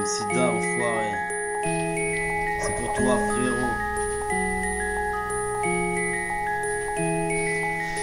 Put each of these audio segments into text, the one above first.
Sida, enfoiré. C'est pour toi, frérot.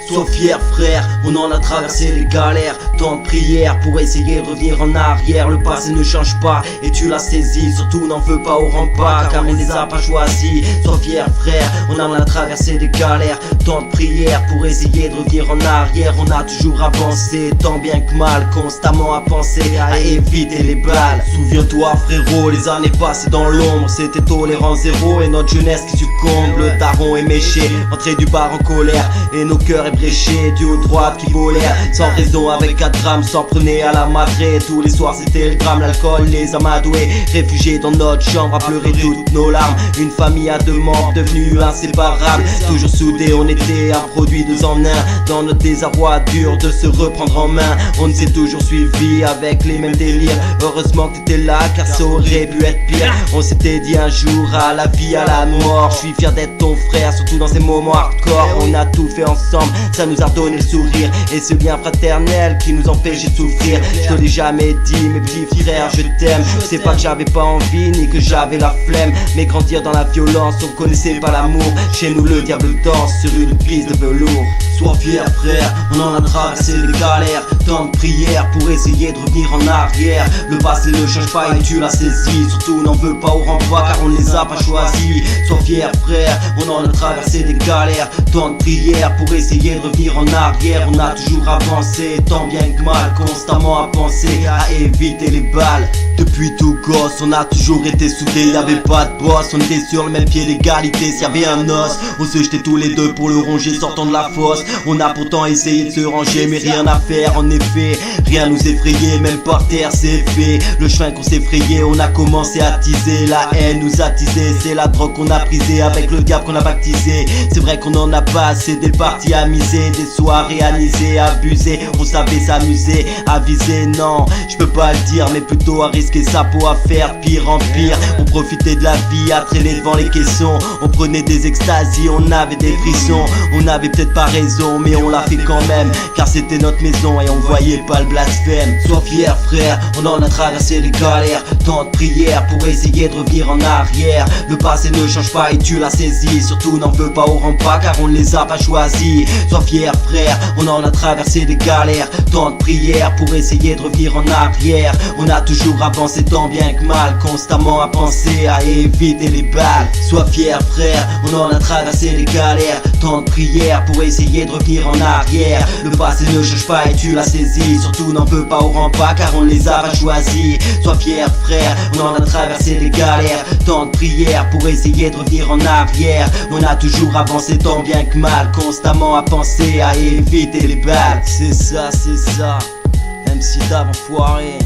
Sois fier, frère, on en a traversé les galères. Tant de prières pour essayer de revenir en arrière. Le passé ne change pas et tu l'as saisi. Surtout n'en veux pas au rempart car on les a pas choisis. Sois fier, frère, on en a traversé des galères. Tant de prières pour essayer de revenir en arrière. On a toujours avancé, tant bien que mal, constamment à penser à éviter les balles. Souviens-toi, frérot, les années passées dans l'ombre, c'était tolérant zéro et notre jeunesse qui succombe. Le daron est méché, entré du bar en colère et nos cœurs ébréchés, du haut droite qui volèrent sans raison avec 4 grammes, s'en prenait à la madrée. Tous les soirs c'était le drame, l'alcool les amadoués, réfugiés dans notre chambre à pleurer toutes nos larmes. Une famille à 2 membres devenue inséparable, toujours soudés, on était un produit 2 en 1. Dans notre désarroi dur de se reprendre en main, on s'est toujours suivi avec les mêmes délires. Heureusement que t'étais là car ça aurait pu être pire. On s'était dit un jour à la vie, à la mort. Je suis fier d'être ton frère, surtout dans ces moments hardcore. On a tout fait ensemble, ça nous a donné le sourire et ce lien fraternel qui nous empêchait de souffrir. Je te l'ai jamais dit, mes petits frères, je t'aime. C'est pas que j'avais pas envie ni que j'avais la flemme, mais grandir dans la violence, on connaissait pas l'amour. Chez nous le diable danse sur une piste de velours. Sois fier, frère, on en a traversé les galères. Tant de prières pour essayer de revenir en arrière. Le passé ne change pas et tu l'as saisi. Surtout n'en veux pas au rempart car on les a pas choisis. Sois fier, frère, on en a traversé des galères. Tant de prières pour essayer de revenir en arrière. On a toujours avancé, tant bien que mal, constamment à penser à éviter les balles. Depuis tout gosse, on a toujours été soudés, y'avait pas de boss, on était sur le même pied d'égalité. S'il y avait un os, on se jetait tous les deux pour le ronger sortant de la fosse. On a pourtant essayé de se ranger, mais rien à faire en effet. Rien nous effrayait, même par terre c'est fait. Le chemin qu'on s'est frayé, on a commencé à teaser. La haine nous a teasé, c'est la drogue qu'on a prisée avec le diable qu'on a baptisé. C'est vrai qu'on en a pas assez, des parties à miser, des soirées anisées, abusées. On savait s'amuser, aviser, non, je peux pas le dire, mais plutôt à risquer sa peau à faire pire en pire. On profitait de la vie à traîner devant les caissons. On prenait des extasies, on avait des frissons. On avait peut-être pas raison, mais on l'a fait quand même, car c'était notre maison et on voyait pas le blasphème. Sois fier, frère, on en a traversé les galères. Tant de prières pour essayer de revenir en arrière. Le passé ne change pas et tu l'as saisi. Surtout n'en veux pas au rempart car on ne les a pas choisis. Sois fier, frère, on en a traversé des galères. Tant de prières pour essayer de revenir en arrière. On a toujours avancé tant bien que mal, constamment à penser à éviter les balles. Sois fier, frère, on en a traversé les galères. Tant de prières pour essayer de revenir en arrière. Le passé ne change pas et tu l'as saisi. Surtout n'en veux pas au rempart car on les a pas choisis. Sois fier, frère, on en a traversé les galères. Tant de prières pour essayer de revenir en arrière. On a toujours avancé tant bien que mal, constamment à penser à éviter les balles. C'est ça, MC Dave enfoiré.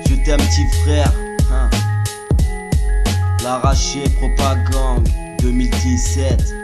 Je t'aime petit frère, hein. L'arraché propagande 2017.